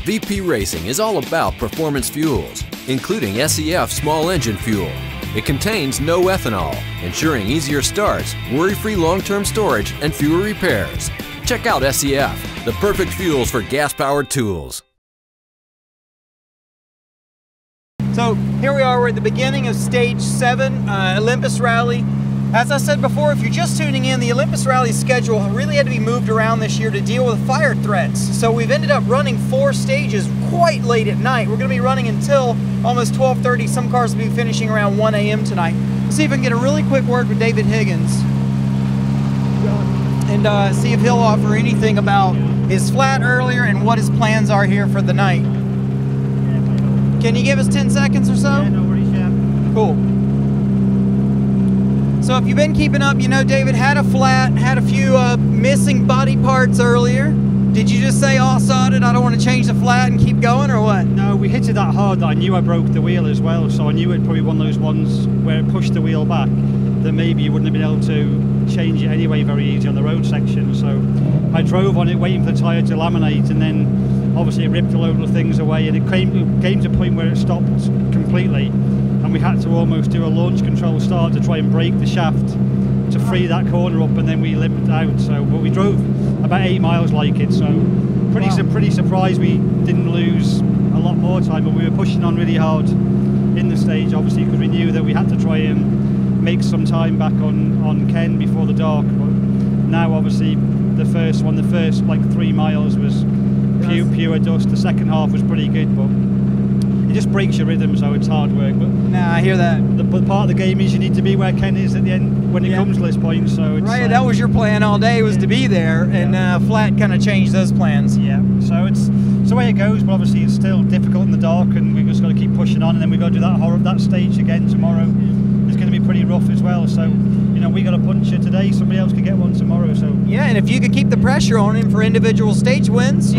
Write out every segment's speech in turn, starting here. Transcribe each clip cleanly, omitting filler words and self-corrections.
VP Racing is all about performance fuels, including SEF small engine fuel. It contains no ethanol, ensuring easier starts, worry-free long-term storage, and fewer repairs. Check out SEF, the perfect fuels for gas-powered tools. So here we are, we're at the beginning of Stage 7, Olympus Rally. As I said before, if you're just tuning in, the Olympus Rally schedule really had to be moved around this year to deal with fire threats. So we've ended up running 4 stages quite late at night. We're going to be running until almost 12:30. Some cars will be finishing around 1 a.m. tonight. Let's see if I can get a really quick word with David Higgins and see if he'll offer anything about his flat earlier and what his plans are here for the night. Can you give us 10 seconds or so? Yeah, no worries, yeah. Cool. So if you've been keeping up, you know David had a flat, had a few missing body parts earlier. Did you just say, oh, sod it, I don't want to change the flat and keep going, or what? No, we hit it that hard that I knew I broke the wheel as well, so I knew it probably one of those ones where it pushed the wheel back that maybe you wouldn't have been able to change it anyway very easy on the road section. So I drove on it waiting for the tyre to laminate, and then obviously it ripped a load of things away, and it came to a point where it stopped completely, and we had to almost do a launch control start to try and brake the shaft to free that corner up, and then we limped out. So, but we drove about 8 miles like it, so pretty surprised we didn't lose a lot more time, but we were pushing on really hard in the stage, obviously, because we knew that we had to try and make some time back on Ken before the dark. But now obviously the first like 3 miles was pure dust. The second half was pretty good, but it just breaks your rhythm, so it's hard work. But nah, I hear that. But part of the game is you need to be where Ken is at the end when it comes to this point. So it's, right, that was your plan all day, was to be there, and flat kind of changed those plans. Yeah, so it's the way it goes, but obviously it's still difficult in the dark, and we've just got to keep pushing on, and then we've got to do that stage again tomorrow. It's going to be pretty rough as well, so you know, we got a puncher today, somebody else could get one tomorrow. So yeah, and if you could keep the pressure on him for individual stage wins,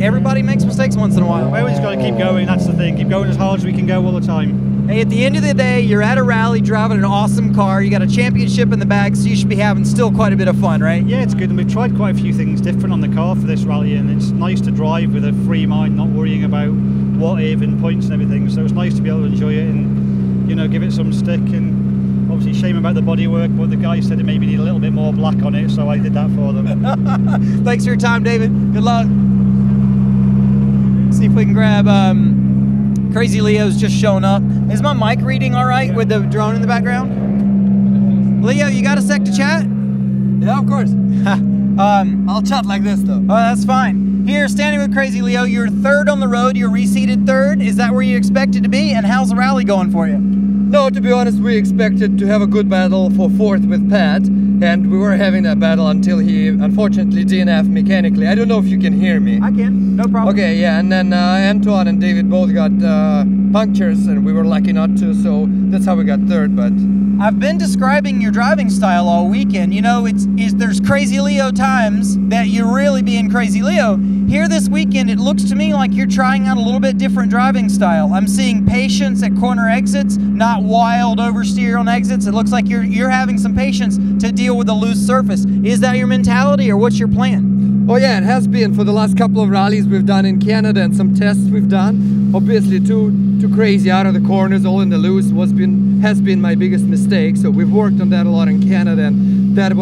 everybody makes mistakes once in a while. Well, we just got to keep going, that's the thing, keep going as hard as we can go all the time. Hey, at the end of the day, you're at a rally driving an awesome car, you got a championship in the bag, so you should be having still quite a bit of fun, right? Yeah, it's good, and we've tried quite a few things different on the car for this rally, and it's nice to drive with a free mind, not worrying about what if and points and everything, so it's nice to be able to enjoy it and, you know, give it some stick. And obviously shame about the bodywork, but the guy said it maybe need a little bit more black on it, so I did that for them. Thanks for your time, David. Good luck. See if we can grab Crazy Leo's just showing up. Is my mic reading all right with the drone in the background? Leo, you got a sec to chat? Yeah, of course. I'll chat like this though. Oh, that's fine. Here, standing with Crazy Leo, you're 3rd on the road, you're reseated 3rd. Is that where you expected to be? And how's the rally going for you? No, to be honest, we expected to have a good battle for 4th with Pat, and we were having that battle until he unfortunately DNF'd mechanically. I don't know if you can hear me. I can, no problem. Okay, yeah, and then Antoine and David both got punctures, and we were lucky not to, so that's how we got 3rd, but... I've been describing your driving style all weekend. You know, there's Crazy Leo times that you're really being Crazy Leo. Here this weekend, it looks to me like you're trying out a little bit different driving style. I'm seeing patience at corner exits, not wild oversteer on exits. It looks like you're having some patience to deal with a loose surface. Is that your mentality, or what's your plan? Oh yeah, it has been for the last couple of rallies we've done in Canada and some tests we've done. Obviously too crazy out of the corners, all in the loose has been my biggest mistake. So we've worked on that a lot in Canada, and that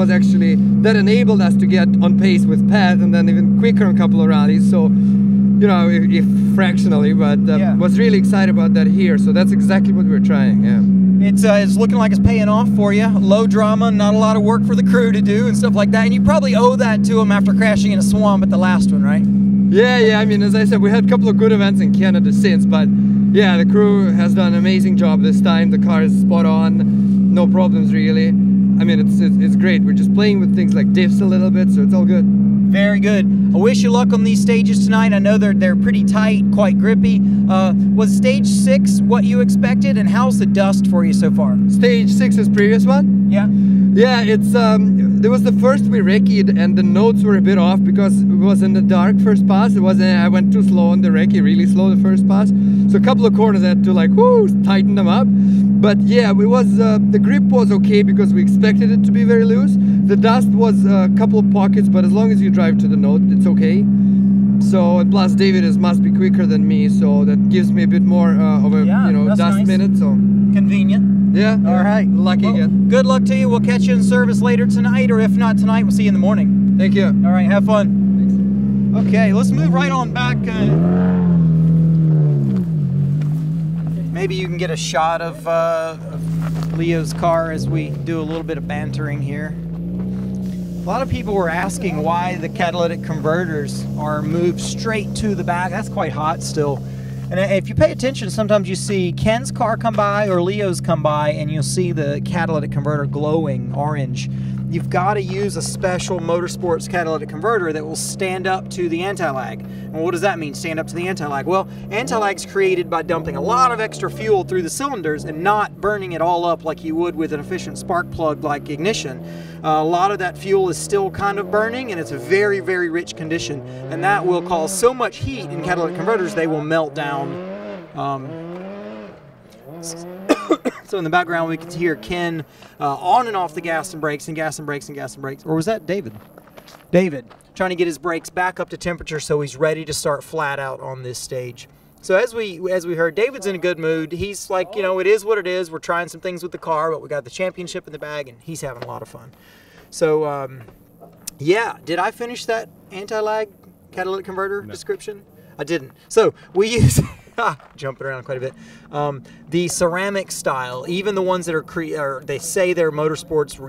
enabled us to get on pace with Pat, and then even quicker in a couple of rallies. So you know, if fractionally, but was really excited about that here. So that's exactly what we're trying. Yeah. It's looking like it's paying off for you. Low drama, not a lot of work for the crew to do and stuff like that. And you probably owe that to them after crashing in a swamp at the last one, right? Yeah. I mean, as I said, we had a couple of good events in Canada since, but yeah, the crew has done an amazing job this time. The car is spot on, no problems really. I mean, it's great. We're just playing with things like diffs a little bit, so it's all good. Very good. I wish you luck on these stages tonight. I know they're pretty tight, quite grippy. Was stage 6 what you expected, and how's the dust for you so far? Stage 6 is previous one? Yeah. Yeah, it's there was the first we recce'd, and the notes were a bit off because it was in the dark first pass. I went too slow on the recce, really slow the first pass. So a couple of corners I had to like tighten them up. But yeah, it was the grip was okay because we expected it to be very loose. The dust was a couple of pockets, but as long as you drive to the note, it's okay. So plus David must be quicker than me, so that gives me a bit more of a dust nice. minute. So Convenient. yeah. All right. Lucky again. Good luck to you. We'll catch you in service later tonight, or if not tonight, we'll see you in the morning. Thank you. All right. Have fun. Thanks. Okay, let's move right on back. Maybe you can get a shot of Leo's car as we do a little bit of bantering here. A lot of people were asking why the catalytic converters are moved straight to the back. That's quite hot still. And if you pay attention, sometimes you see Ken's car come by or Leo's come by, and you'll see the catalytic converter glowing orange. You've got to use a special motorsports catalytic converter that will stand up to the anti-lag. And what does that mean, stand up to the anti-lag? Well, anti-lag's created by dumping a lot of extra fuel through the cylinders and not burning it all up like you would with an efficient spark plug like ignition. A lot of that fuel is still kind of burning, and it's a very, very rich condition. And that will cause so much heat in catalytic converters, they will melt down. So in the background, we can hear Ken on and off the gas and brakes and gas and brakes and gas and brakes. Or was that David? David, trying to get his brakes back up to temperature so he's ready to start flat out on this stage. So as we heard, David's in a good mood. He's like, you know, it is what it is. We're trying some things with the car, but we got the championship in the bag, and he's having a lot of fun. So, yeah, did I finish that anti-lag catalytic converter description? I didn't. So we use... jumping around quite a bit. The ceramic style, even the ones that are they say they're motorsports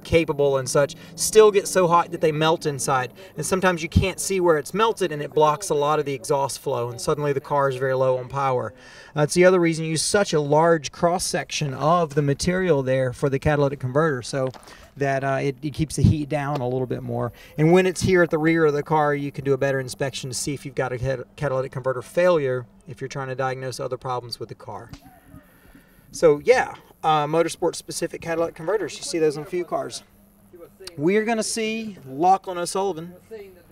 capable and such, still get so hot that they melt inside. And sometimes you can't see where it's melted, and it blocks a lot of the exhaust flow, and suddenly the car is very low on power. That's the other reason you use such a large cross section of the material there for the catalytic converter, so that it keeps the heat down a little bit more. And when it's here at the rear of the car, you can do a better inspection to see if you've got a catalytic converter failure if you're trying to diagnose other problems with the car. So yeah, motorsport specific catalytic converters. You see those on a few cars. We're going to see Lachlan O'Sullivan.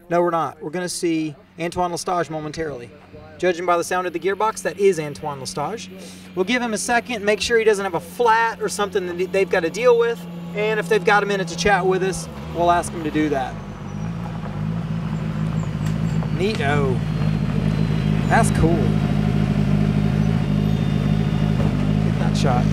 No, we're not. We're going to see Antoine Lestage momentarily. Judging by the sound of the gearbox, that is Antoine Lestage. We'll give him a second, make sure he doesn't have a flat or something that they've got to deal with. And if they've got a minute to chat with us, we'll ask them to do that. Neato. That's cool. Get that shot.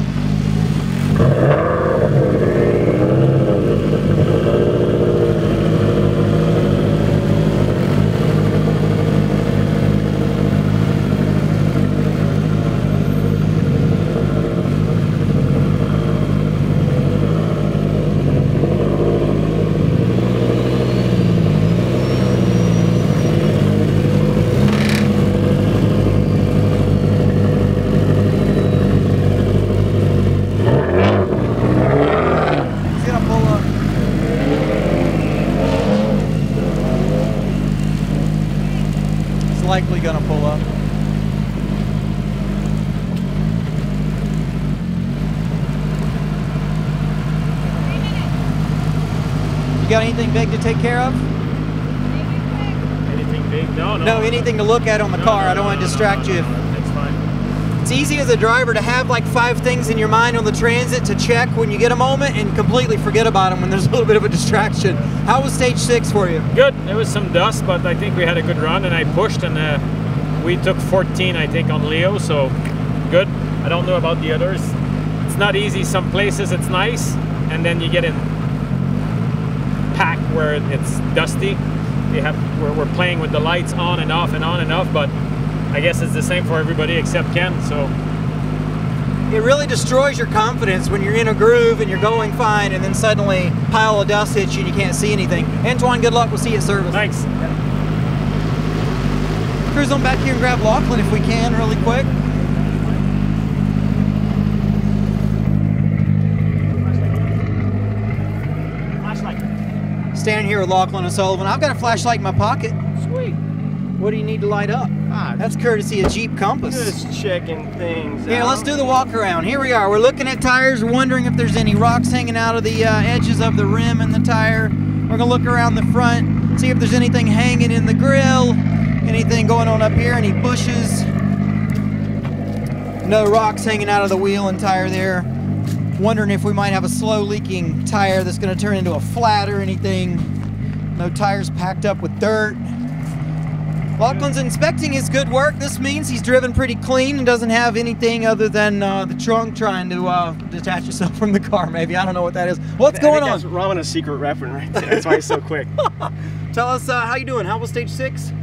Likely gonna pull up. You got anything big to take care of? Anything big? No. No, anything to look at on the car. I don't want to distract you. That's fine. It's easy as a driver to have like 5 things in your mind on the Transit to check when you get a moment and completely forget about them when there's a little bit of a distraction. How was stage 6 for you? Good. There was some dust, but I think we had a good run, and I pushed, and we took 14, I think, on Leo, so good. I don't know about the others. It's not easy. Some places it's nice, and then you get in pack where it's dusty. We're playing with the lights on and off and on and off, but I guess it's the same for everybody except Ken, so. It really destroys your confidence when you're in a groove and you're going fine, and then suddenly a pile of dust hits you and you can't see anything. Antoine, good luck. We'll see you at service. Thanks. Cruise on back here and grab Lachlan if we can really quick. Flashlight. Standing here with Lachlan O'Sullivan. I've got a flashlight in my pocket. Sweet. What do you need to light up? That's courtesy of Jeep Compass. Just checking things Here, out. let's do the walk around. Here we are. We're looking at tires. We're wondering if there's any rocks hanging out of the edges of the rim and the tire. We're going to look around the front, see if there's anything hanging in the grill, anything going on up here, any bushes. No rocks hanging out of the wheel and tire there. Wondering if we might have a slow leaking tire that's going to turn into a flat or anything. No tires packed up with dirt. Lachlan's inspecting his good work. This means he's driven pretty clean and doesn't have anything other than the trunk trying to detach itself from the car, maybe. I don't know what that is. What's going on? That's Ramana's secret weapon right there. That's why he's so quick. Tell us how you doing. How was stage 6?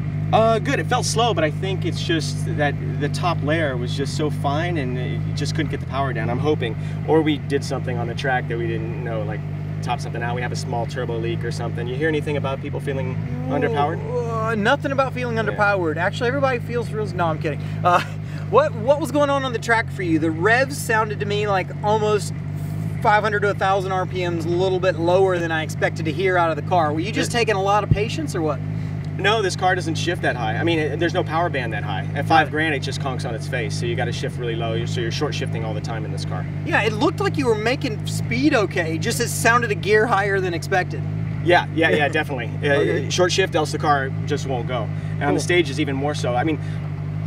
Good. It felt slow, but I think it's just that the top layer was just so fine and it just couldn't get the power down. I'm hoping. Or we did something on the track that we didn't know, like top something out. We have a small turbo leak or something. You hear anything about people feeling underpowered? Nothing about feeling underpowered. Actually, everybody feels real. No, I'm kidding. What was going on the track for you? The revs sounded to me like almost 500 to 1,000 RPMs, a little bit lower than I expected to hear out of the car. Were you just taking a lot of patience or what? No, this car doesn't shift that high. I mean, there's no power band that high. At 5 grand, it just conks on its face. So you got to shift really low. So you're short shifting all the time in this car. Yeah, it looked like you were making speed okay. Just it sounded a gear higher than expected. Yeah, definitely. Okay. Short shift, else the car just won't go. And on the stage is even more so. I mean,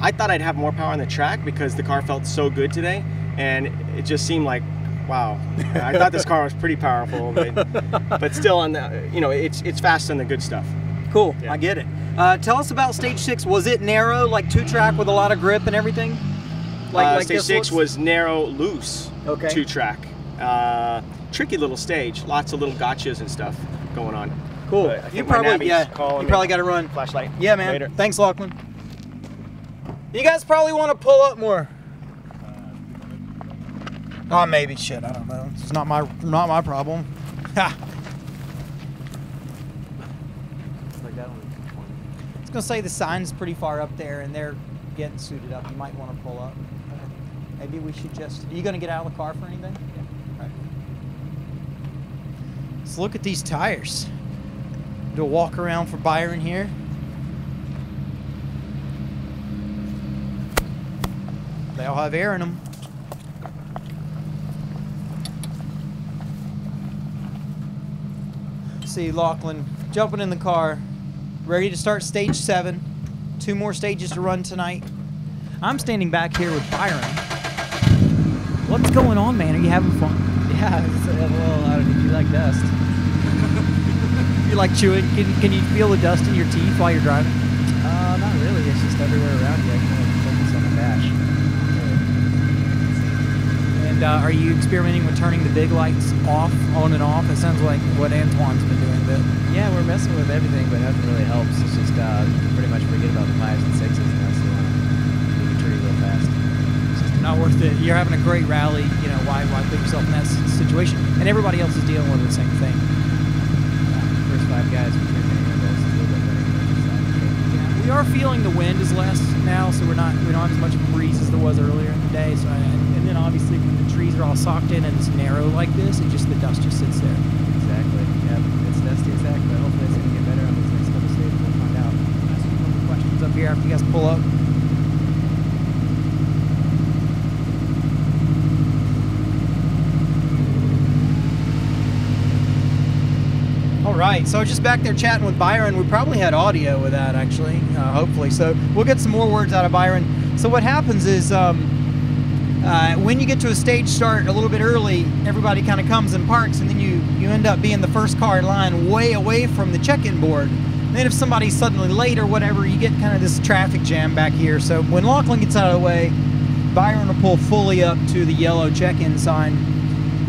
I thought I'd have more power on the track because the car felt so good today, and it just seemed like, wow. I thought this car was pretty powerful, but still, on the, it's fast on the good stuff. Cool, Yeah. I get it. Tell us about stage 6. Was it narrow, like 2-track with a lot of grip and everything? Like stage 6 was narrow, loose, Okay. 2-track. Tricky little stage, lots of little gotchas and stuff going on. Cool. But I You think my probably, Navi's calling you me. probably got to run. Flashlight. Yeah, man. Later. Thanks, Lachlan. You guys probably want to pull up more. Oh, maybe. Shit, I don't know. It's not my problem. Ha. I was gonna say the sign's pretty far up there, and they're getting suited up. You might want to pull up. Maybe we should just. Are you gonna get out of the car for anything? Yeah. Right. Let's look at these tires. Do a walk around for Byron here. They all have air in them. See Lachlan jumping in the car, ready to start stage 7. 2 more stages to run tonight. I'm standing back here with Byron. What's going on, man? Are you having fun? Yeah, do you like dust? You like chewing? Can you feel the dust in your teeth while you're driving? Not really. It's just everywhere around you. I can only focus on the dash. And are you experimenting with turning the big lights off, on and off? It sounds like what Antoine's been doing. But Yeah, we're messing with everything, but nothing really helps. It's just pretty much forget about the 5s and 6s, and that's the move the tree real fast. it's just not worth it. You're having a great rally. You know, why put yourself in that situation? And everybody else is dealing with the same thing. First 5 guys, we can't make any of those. It's a little bit better than the side. Yeah, we are feeling the wind is less now, so we don't have as much of a breeze as there was earlier in the day. So and then obviously when the trees are all socked in and it's narrow like this, the dust just sits there. Exactly. Yep. It's dusty as heck, but hopefully it's going to get better on these next couple stages. We'll find out. Ask you a couple questions up here after you guys pull up. All right, so just back there chatting with Byron. We probably had audio with that, actually, hopefully. So we'll get some more words out of Byron. So what happens is when you get to a stage start a little bit early, everybody kind of comes and parks, and then you end up being the first car in line way away from the check-in board. And then if somebody's suddenly late or whatever, you get kind of this traffic jam back here. So when Lachlan gets out of the way, Byron will pull fully up to the yellow check-in sign.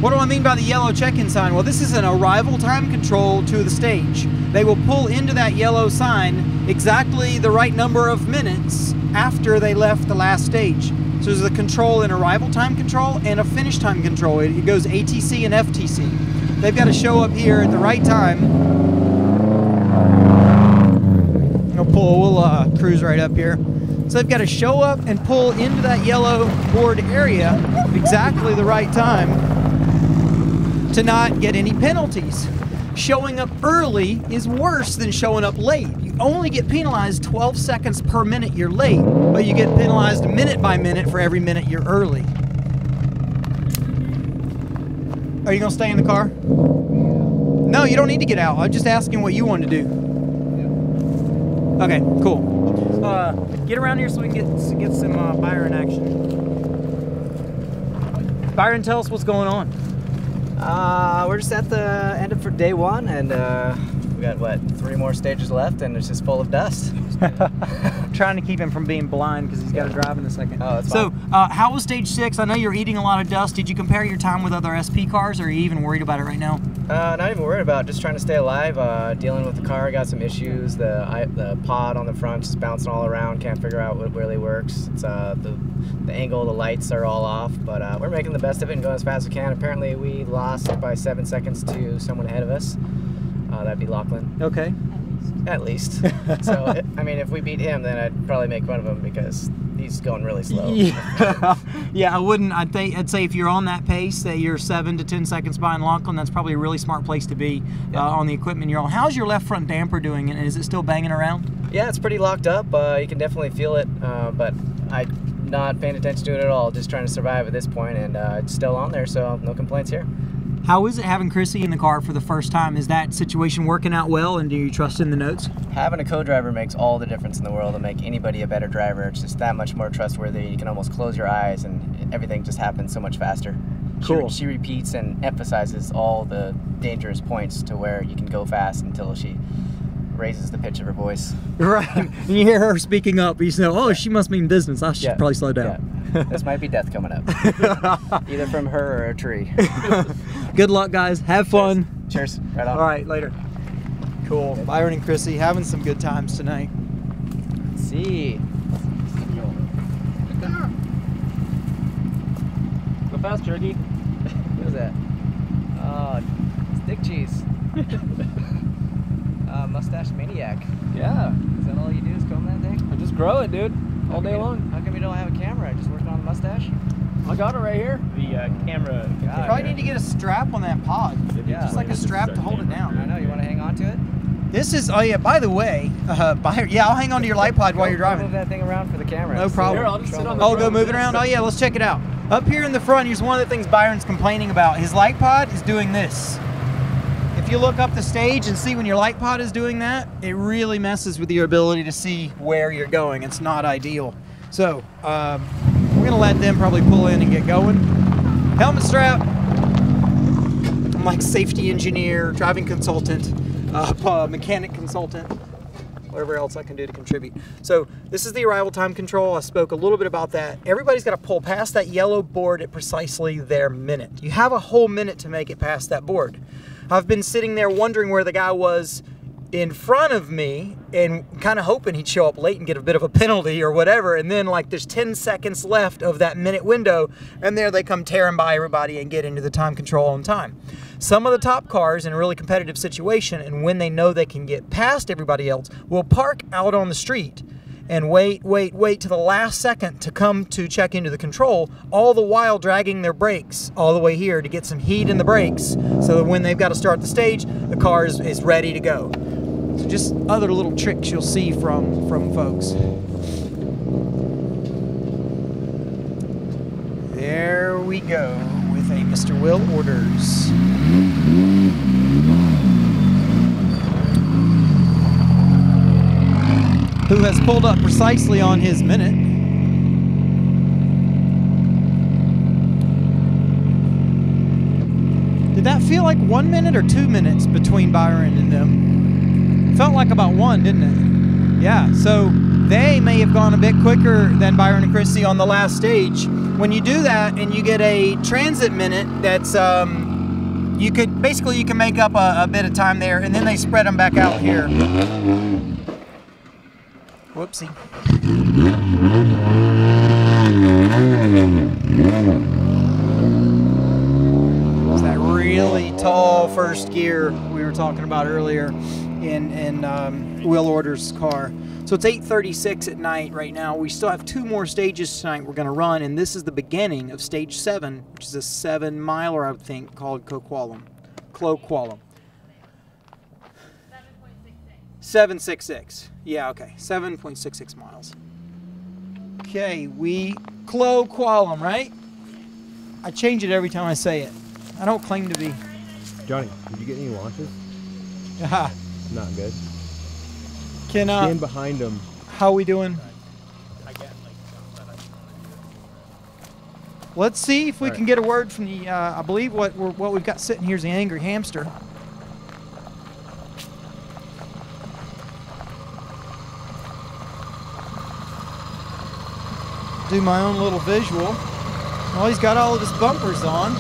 What do I mean by the yellow check-in sign? Well, this is an arrival time control to the stage. They will pull into that yellow sign exactly the right number of minutes after they left the last stage. So there's a control, an arrival time control and a finish time control. It goes ATC and FTC. They've got to show up here at the right time. We'll cruise right up here. So they've got to show up and pull into that yellow board area exactly the right time to not get any penalties. Showing up early is worse than showing up late. You only get penalized 12 seconds per minute you're late, but you get penalized minute by minute for every minute you're early. Are you gonna stay in the car? No, you don't need to get out. I'm just asking what you want to do. Okay, cool. Get around here so we can get some Byron action. Byron, tell us what's going on. We're just at the end of for day 1, and we got, what, 3 more stages left, and it's just full of dust. I'm trying to keep him from being blind because he's got to drive in a second. Oh, that's so, fine. how was stage 6? I know you're eating a lot of dust. Did you compare your time with other SP cars, or are you even worried about it right now? Not even worried about it, just trying to stay alive. Dealing with the car, got some issues. The pod on the front just bouncing all around. Can't figure out what really works. It's the angle of the lights are all off, but we're making the best of it and going as fast as we can. Apparently, we lost by 7 seconds to someone ahead of us. That'd be Lachlan. Okay. At least. So, I mean, if we beat him, then I'd probably make fun of him because he's going really slow. Yeah, yeah, I wouldn't. I'd say if you're on that pace, that you're 7 to 10 seconds behind Lachlan, that's probably a really smart place to be on the equipment you're on. How's your left front damper doing? Is it still banging around? Yeah, it's pretty locked up. You can definitely feel it, but I'm not paying attention to it at all. Just trying to survive at this point, and it's still on there, so no complaints here. How is it having Chrissy in the car for the first time? Is that situation working out well, and do you trust in the notes? Having a co-driver makes all the difference in the world to make anybody a better driver. It's just that much more trustworthy. You can almost close your eyes and everything just happens so much faster. Cool. She repeats and emphasizes all the dangerous points to where you can go fast until she raises the pitch of her voice. Right. And you hear her speaking up, you say, oh, she must mean business. I should probably slow down. Yeah. This might be death coming up. Either from her or a tree. Good luck, guys. Have fun. Cheers. Right on. All right, later. Cool. Byron and Chrissy having some good times tonight. Let's see. Go fast, Jerky. What is that? Oh, stick cheese. Mustache maniac. Yeah. Is that all you do is comb that thing? I just grow it, dude. All day long. How come you don't have a camera? Just working on the mustache? I got it right here. The camera. You probably need to get a strap on that pod. Yeah. Just like a strap to hold it down. I know. You want to hang on to it? This is, oh yeah, by the way, yeah, I'll hang on to your light pod while you're driving. Move that thing around for the camera. No problem. Here, I'll just sit on the Oh, front. go move it around? Oh yeah, let's check it out. Up here in the front, here's one of the things Byron's complaining about. His light pod is doing this. If you look up the stage and see when your light pod is doing that, it really messes with your ability to see where you're going. It's not ideal. So, we're gonna let them probably pull in and get going. Helmet strap. I'm like safety engineer, driving consultant, mechanic consultant, whatever else I can do to contribute. So this is the arrival time control. I spoke a little bit about that. Everybody's got to pull past that yellow board at precisely their minute. You have a whole minute to make it past that board. I've been sitting there wondering where the guy was in front of me and kind of hoping he'd show up late and get a bit of a penalty or whatever, and then like there's 10 seconds left of that minute window, and there they come tearing by everybody and get into the time control on time. Some of the top cars in a really competitive situation, and when they know they can get past everybody else, will park out on the street and wait to the last second to come to check into the control, all the while dragging their brakes all the way here to get some heat in the brakes so that when they've got to start the stage, the car is ready to go. So just other little tricks you'll see from folks. There we go with a Mr. Will Orders. Who has pulled up precisely on his minute. Did that feel like 1 minute or 2 minutes between Byron and them? Felt like about 1, didn't it? Yeah, so they may have gone a bit quicker than Byron and Chrissy on the last stage. When you do that and you get a transit minute, that's you can make up a bit of time there, and then they spread them back out here. Whoopsie. It's that really tall first gear we were talking about earlier in Will Order's car. So it's 8:36 at night right now. We still have 2 more stages tonight we're going to run, and this is the beginning of stage 7, which is a 7-miler, I would think, called Cloqualum. 766. Yeah, okay. 7.66 miles. Okay, we Cloqualum, right? I change it every time I say it. I don't claim to be. Johnny, did you get any launches? Not good. Can stand behind him. How are we doing? Let's see if we can get a word from the. I believe what we've got sitting here is the angry hamster. do my own little visual. Well, he's got all of his bumpers on.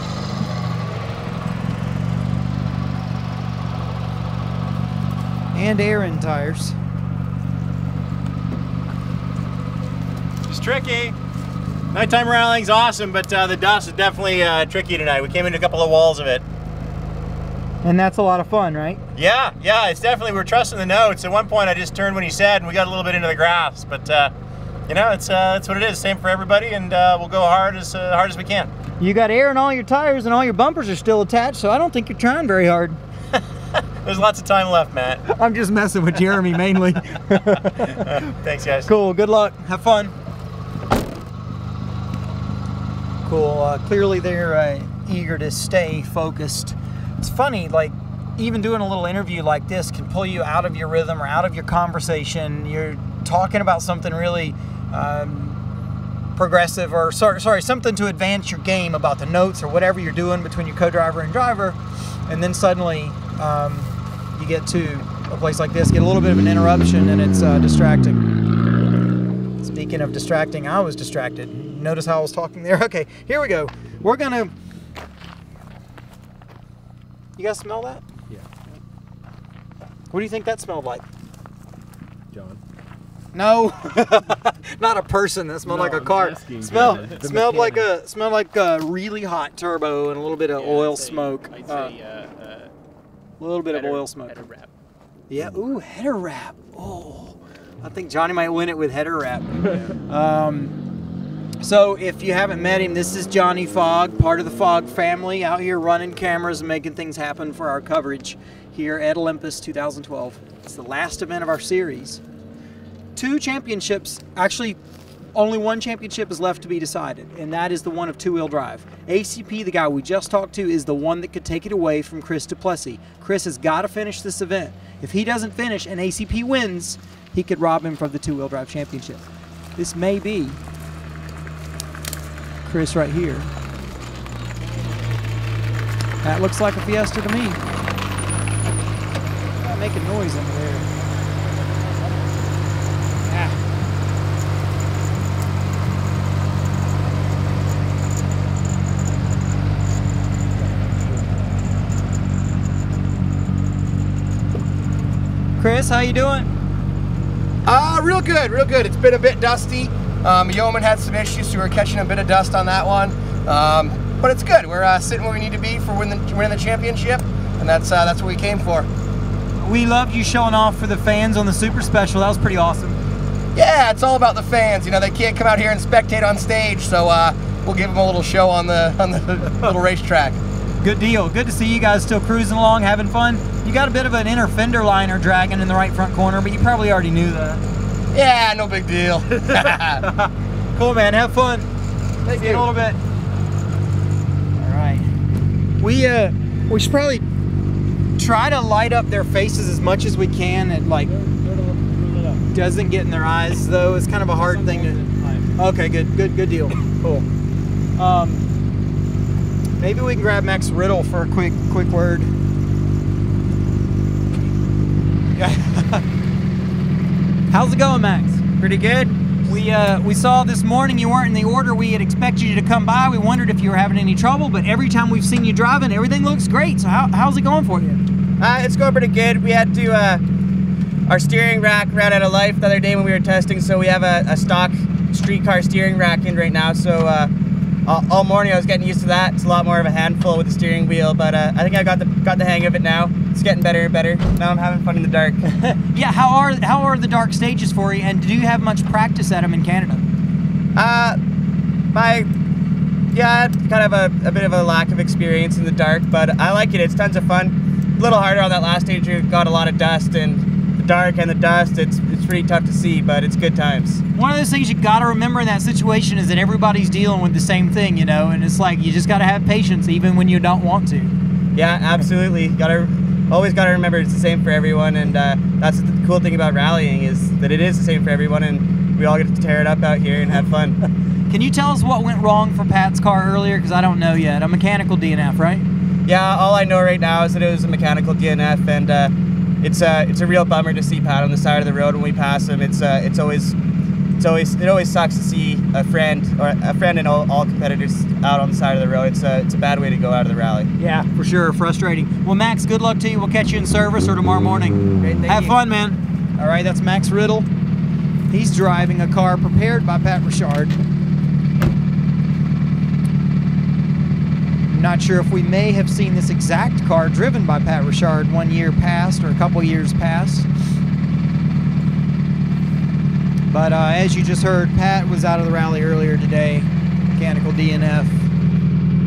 And air-in tires. It's tricky. Nighttime rallying's awesome, but the dust is definitely tricky tonight. We came into a couple of walls of it. And that's a lot of fun, right? Yeah, it's definitely, we're trusting the notes. At one point I just turned when he said, and we got a little bit into the graphs, but you know, it's what it is. Same for everybody, and we'll go hard as we can. You got air in all your tires and all your bumpers are still attached, so I don't think you're trying very hard. There's lots of time left, Matt. I'm just messing with Jeremy mainly. Thanks, guys. Cool, good luck. Have fun. Cool, clearly they're eager to stay focused. It's funny, like, even doing a little interview like this can pull you out of your rhythm or out of your conversation. You're talking about something really progressive, or sorry, something to advance your game about the notes or whatever you're doing between your co-driver and driver, and then suddenly you get to a place like this, get a little bit of an interruption, and it's distracting. Speaking of distracting, I was distracted. Notice how I was talking there? Okay, here we go. We're gonna... You guys smell that? Yeah. What do you think that smelled like? John. No, not a person. That smelled like a car. Smelled like a really hot turbo and a little bit of oil smoke. I'd say a little bit of oil smoke. Header wrap. Yeah. Ooh, header wrap. Oh, I think Johnny might win it with header wrap. So if you haven't met him, this is Johnny Fogg, part of the Fogg family, out here running cameras and making things happen for our coverage here at Olympus 2012. It's the last event of our series. 2 championships, actually only 1 championship is left to be decided, and that is the one of two-wheel drive. ACP, the guy we just talked to, is the one that could take it away from Chris Duplessis. Chris has got to finish this event. If he doesn't finish and ACP wins, he could rob him from the two-wheel drive championship. This may be Chris right here. That looks like a Fiesta to me. Not making noise under there. Ah. Chris, how you doing? Real good, real good. It's been a bit dusty. Yeoman had some issues, so we're catching a bit of dust on that one. But it's good. We're sitting where we need to be for winning the championship, and that's what we came for. We loved you showing off for the fans on the Super Special. That was pretty awesome. Yeah, it's all about the fans. You know, they can't come out here and spectate on stage, so we'll give them a little show on the little racetrack. Good deal. Good to see you guys still cruising along, having fun. You got a bit of an inner fender liner dragging in the right front corner, but you probably already knew that. Yeah, no big deal. Cool, man. Have fun. Thank See you in a little bit. All right. We should probably try to light up their faces as much as we can. It like doesn't get in their eyes though. It's kind of a hard thing to. Okay, good deal. Cool. Maybe we can grab Max Riddle for a quick word. How's it going, Max? Pretty good. We saw this morning you weren't in the order we had expected you to come by. We wondered if you were having any trouble, but every time we've seen you driving, everything looks great. So how's it going for you? It's going pretty good. We had to, our steering rack ran out of life the other day when we were testing, so we have a stock street car steering rack in right now. So all morning I was getting used to that. It's a lot more of a handful with the steering wheel, but I think I got the hang of it now. It's getting better and better. Now I'm having fun in the dark. Yeah, how are the dark stages for you, and do you have much practice at them in Canada? Kind of a bit of a lack of experience in the dark, but I like it. It's tons of fun. A little harder on that last stage. We got a lot of dust, and the dark and the dust, it's pretty tough to see, but it's good times. One of those things you got to remember in that situation is that everybody's dealing with the same thing, you know, and it's like you just got to have patience even when you don't want to. Yeah, absolutely. Always got to remember it's the same for everyone, and that's the cool thing about rallying is that it is the same for everyone, and we all get to tear it up out here and have fun. Can you tell us what went wrong for Pat's car earlier? Because I don't know yet. A mechanical DNF, right? Yeah, all I know right now is that it was a mechanical DNF, and it's a real bummer to see Pat on the side of the road when we pass him. It's always it always sucks to see a friend and all competitors out on the side of the road. It's a bad way to go out of the rally. Yeah, for sure, frustrating. Well, Max, good luck to you. We'll catch you in service or tomorrow morning. Great, thank Have you. fun, man. All right, that's Max Riddle. He's driving a car prepared by Pat Richard. I'm not sure if we may have seen this exact car driven by Pat Richard 1 year past or a couple years past. But as you just heard, Pat was out of the rally earlier today, mechanical DNF.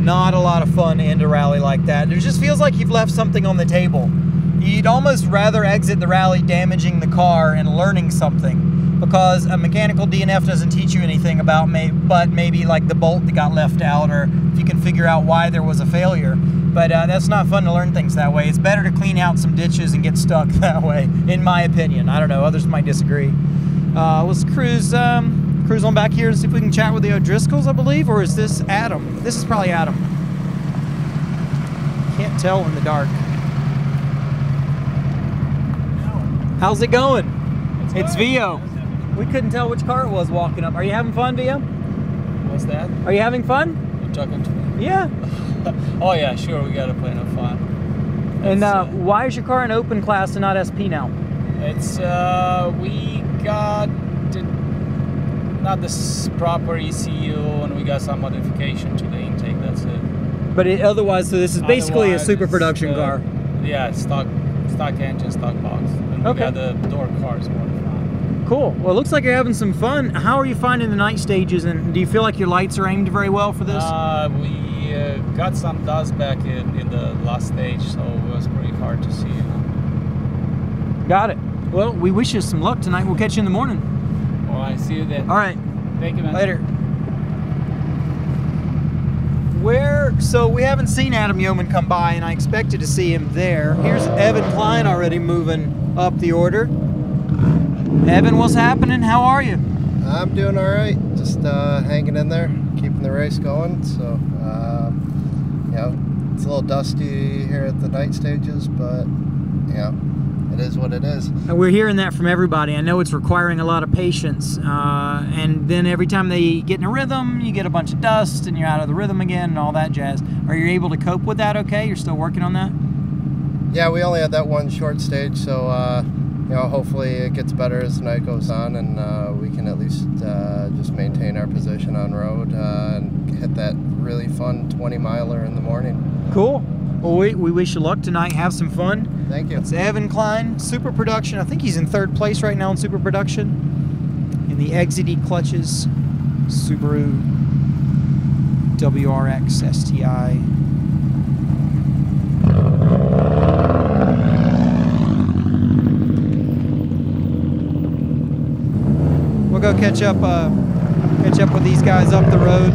Not a lot of fun to end a rally like that. It just feels like you've left something on the table. You'd almost rather exit the rally damaging the car and learning something, because a mechanical DNF doesn't teach you anything about but maybe like the bolt that got left out, or if you can figure out why there was a failure. But that's not fun to learn things that way. It's better to clean out some ditches and get stuck that way, in my opinion. I don't know, others might disagree. Let's cruise on back here and see if we can chat with the O'Driscolls, I believe, or is this Adam? This is probably Adam. Can't tell in the dark. How's it going? It's Vio. We couldn't tell which car it was walking up. Are you having fun, Vio? What's that? Are you having fun? You talking to me? Yeah. Oh yeah, sure. We got plenty of fun. And why is your car an open class and not SP now? It's we got not the proper ECU, and we got some modification to the intake. That's it. But otherwise, so this is basically Otherwise, a super production it's, car. Yeah, stock engine, stock box, and we got the door cars modified. Cool. Well, it looks like you're having some fun. How are you finding the night stages, and do you feel like your lights are aimed very well for this? We got some dust back in the last stage, so it was pretty hard to see. Got it. Well, we wish you some luck tonight. We'll catch you in the morning. All right, see you then. All right. Thank you, man. Later. So we haven't seen Adam Yeoman come by, and I expected to see him there. Here's Evan Klein already moving up the order. Evan, what's happening? How are you? I'm doing all right. Just hanging in there, keeping the race going. So, you know, it's a little dusty here at the night stages, but, you know, it is what it is. We're hearing that from everybody. I know it's requiring a lot of patience. And then every time they get in a rhythm, you get a bunch of dust and you're out of the rhythm again and all that jazz. Are you able to cope with that okay? You're still working on that? Yeah, we only had that one short stage, so, you know, hopefully it gets better as the night goes on, and we can at least just maintain our position on road and hit that really fun 20-miler in the morning. Cool. Well, we wish you luck tonight. Have some fun. Thank you. It's Evan Klein, Super Production. I think he's in 3rd place right now in Super Production. In the XZD Clutches Subaru WRX STI. We'll go catch up with these guys up the road.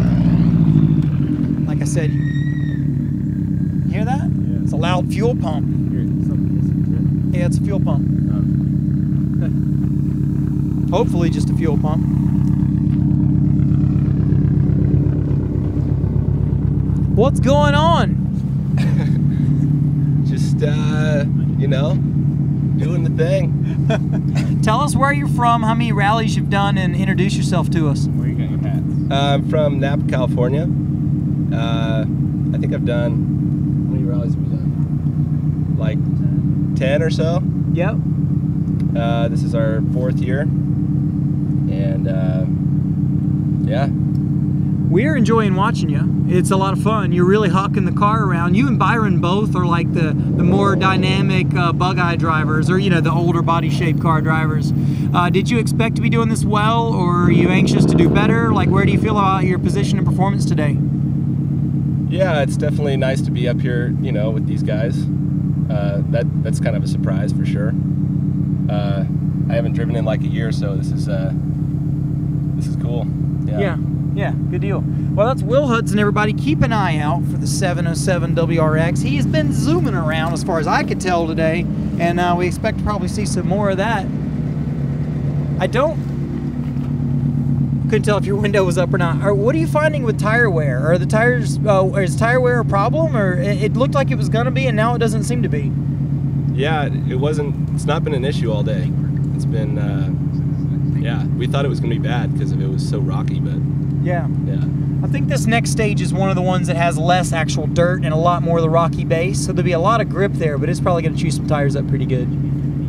Like I said, you hear that? Yeah. It's a loud fuel pump. Yeah, it's a fuel pump. Hopefully just a fuel pump. What's going on? Just, you know, doing the thing. Tell us where you're from, how many rallies you've done, and introduce yourself to us. Where are you getting your hats? I'm from Napa, California. I think I've done, how many rallies have we done? Like 10 or so. Yep. This is our 4th year. And, yeah. We're enjoying watching you. It's a lot of fun. You're really hawking the car around. You and Byron both are like the more dynamic bug-eye drivers, or, you know, the older body shape car drivers. Did you expect to be doing this well, or are you anxious to do better? Like, where do you feel about your position and performance today? Yeah, it's definitely nice to be up here, you know, with these guys. That's kind of a surprise for sure. I haven't driven in like a year, so this is cool. Yeah. Yeah, good deal. Well, that's Will Hudson, everybody. Keep an eye out for the 707 WRX. He's been zooming around as far as I could tell today, and we expect to probably see some more of that. Couldn't tell if your window was up or not. Or what are you finding with tire wear? Are the tires, is tire wear a problem? Or it looked like it was gonna be, and now it doesn't seem to be. Yeah, it's not been an issue all day. It's been, Yeah, we thought it was going to be bad because it was so rocky, but yeah. yeah. I think this next stage is one of the ones that has less actual dirt and a lot more of the rocky base, so there'll be a lot of grip there, but it's probably going to chew some tires up pretty good.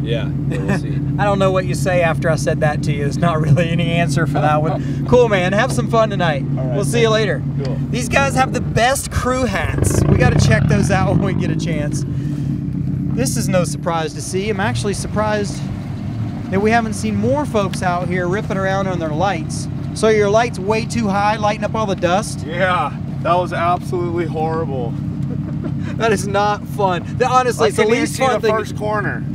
Yeah, we'll see. I don't know what you say after I said that to you. There's not really any answer for that one. Cool, man. Have some fun tonight. All right, we'll see you later. Cool. These guys have the best crew hats. We got to check those out when we get a chance. This is no surprise to see. I'm actually surprised that we haven't seen more folks out here ripping around on their lights. So your light's way too high, lighting up all the dust? Yeah, that was absolutely horrible. That is not fun. Honestly, it's the least fun thing. First corner.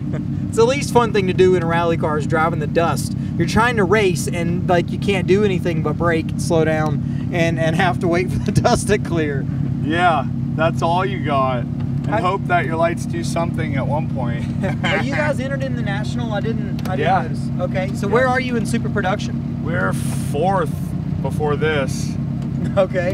It's the least fun thing to do in a rally car is driving the dust. You're trying to race and like you can't do anything but brake, slow down, and have to wait for the dust to clear. Yeah, that's all you got. And hope that your lights do something at one point. Are you guys entered in the national? I didn't Yeah. notice. Okay, so where are you in super production? We're 4th before this. Okay.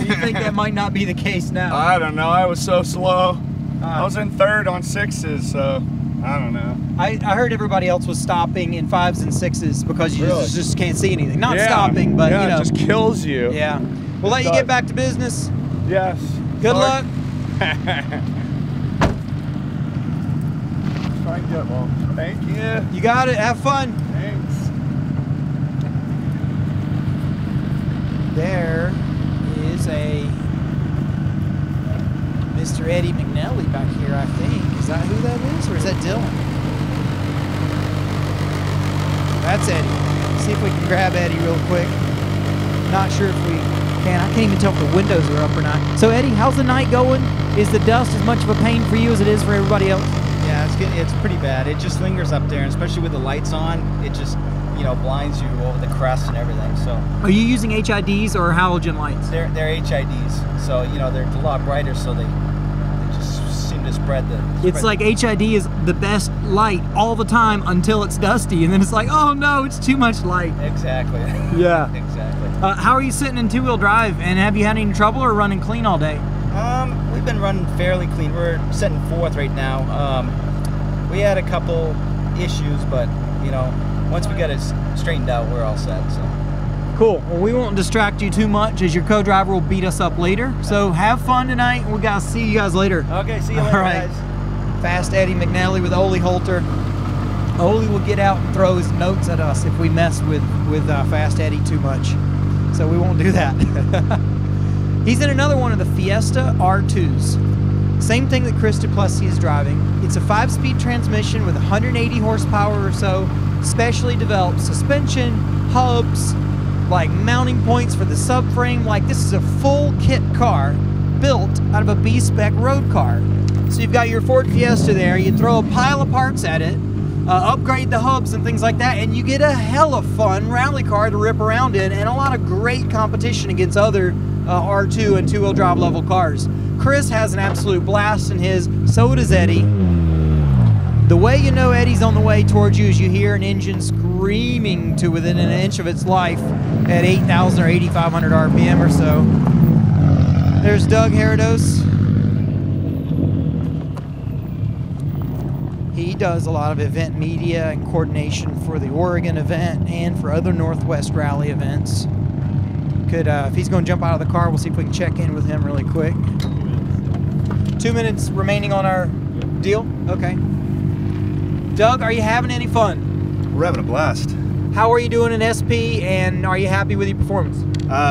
You think that might not be the case now? I don't know. I was so slow. I was in 3rd on 6s, so I don't know. I heard everybody else was stopping in 5s and 6s because you Really? just can't see anything. Not stopping, but you know. it just kills you. Yeah. We'll let you get back to business. Yes. Good luck. Well, thank you. You got it. Have fun. Thanks. There is a Mr. Eddie McNally back here, I think. Is that who that is, or is that Dylan? That's Eddie. See if we can grab Eddie real quick. Not sure if we can. I can't even tell if the windows are up or not. So Eddie, how's the night going? Is the dust as much of a pain for you as it is for everybody else? Yeah, it's pretty bad. It just lingers up there, and especially with the lights on, it just, you know, blinds you over the crest and everything. So Are you using HIDs or halogen lights? they're HIDs, so you know they're a lot brighter, so they just seem to spread the. It's like HID is the best light all the time until it's dusty, and then it's like, oh no, it's too much light. Exactly. Yeah. Exactly. How are you sitting in two-wheel drive, and have you had any trouble or running clean all day? We've been running fairly clean. We're sitting 4th right now. We had a couple issues, but you know, once we get it straightened out, we're all set. So. Cool. Well, we won't distract you too much, as your co-driver will beat us up later. So have fun tonight. We gotta see you guys later. Okay, see you later, guys. Fast Eddie McNally with Ole Holter. Ole will get out and throw his notes at us if we mess with Fast Eddie too much. So we won't do that. He's in another one of the Fiesta R2s. Same thing that Chris Duplessis is driving. It's a 5-speed transmission with 180 horsepower or so, specially developed suspension, hubs, like mounting points for the subframe. Like, this is a full kit car built out of a B-spec road car. So you've got your Ford Fiesta there, you throw a pile of parts at it, upgrade the hubs and things like that, and you get a hella fun rally car to rip around in, and a lot of great competition against other R2 and two-wheel drive level cars. Chris has an absolute blast in his, so does Eddie. The way you know Eddie's on the way towards you is you hear an engine screaming to within an inch of its life at 8,000 or 8,500 RPM or so. There's Doug Herados. He does a lot of event media and coordination for the Oregon event and for other Northwest Rally events. If he's going to jump out of the car, we'll see if we can check in with him really quick. 2 minutes remaining on our deal? Okay. Doug, are you having any fun? We're having a blast. How are you doing in SP, and are you happy with your performance?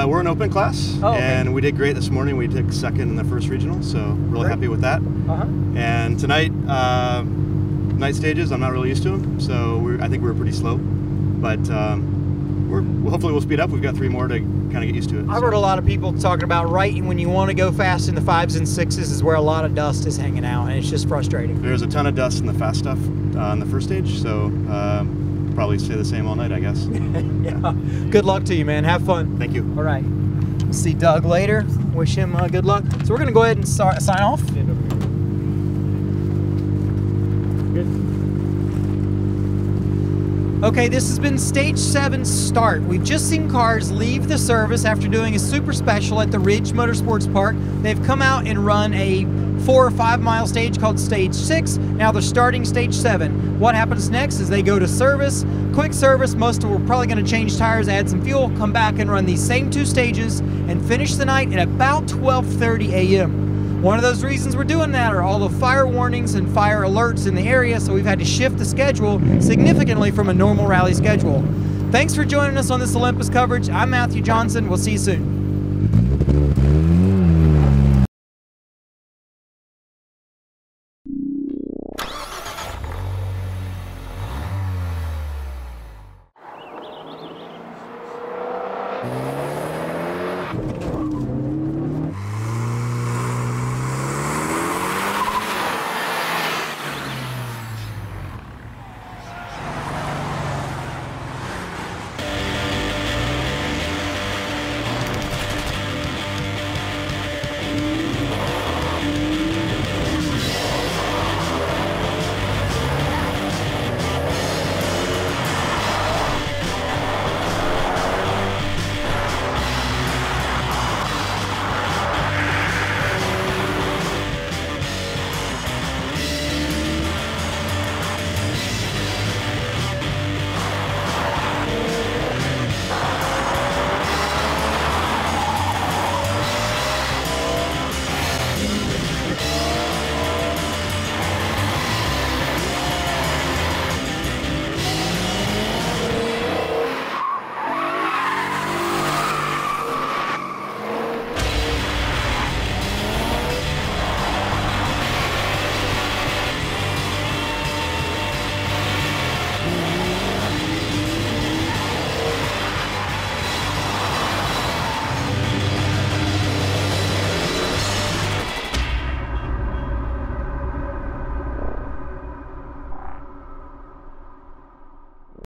We're in open class, and we did great this morning. We took 2nd in the first regional, so really happy with that. And tonight, night stages, I'm not really used to them, so I think we were pretty slow. But hopefully we'll speed up. We've got 3 more to kind of get used to it. I've heard a lot of people talking about right when you want to go fast in the 5s and 6s is where a lot of dust is hanging out, and it's just frustrating. There's a ton of dust in the fast stuff on the first stage, so probably stay the same all night, I guess. Yeah. Good luck to you, man. Have fun. Thank you. All right. We'll see Doug later. Wish him good luck. So we're going to go ahead and sign off. Okay, this has been Stage 7 start. We've just seen cars leave the service after doing a super special at the Ridge Motorsports Park. They've come out and run a 4 or 5 mile stage called Stage 6. Now they're starting Stage 7. What happens next is they go to service. quick service. We're probably going to change tires, add some fuel, come back and run these same 2 stages and finish the night at about 12:30 a.m. One of those reasons we're doing that are all the fire warnings and fire alerts in the area, so we've had to shift the schedule significantly from a normal rally schedule. Thanks for joining us on this Olympus coverage. I'm Matthew Johnson. We'll see you soon. Yeah.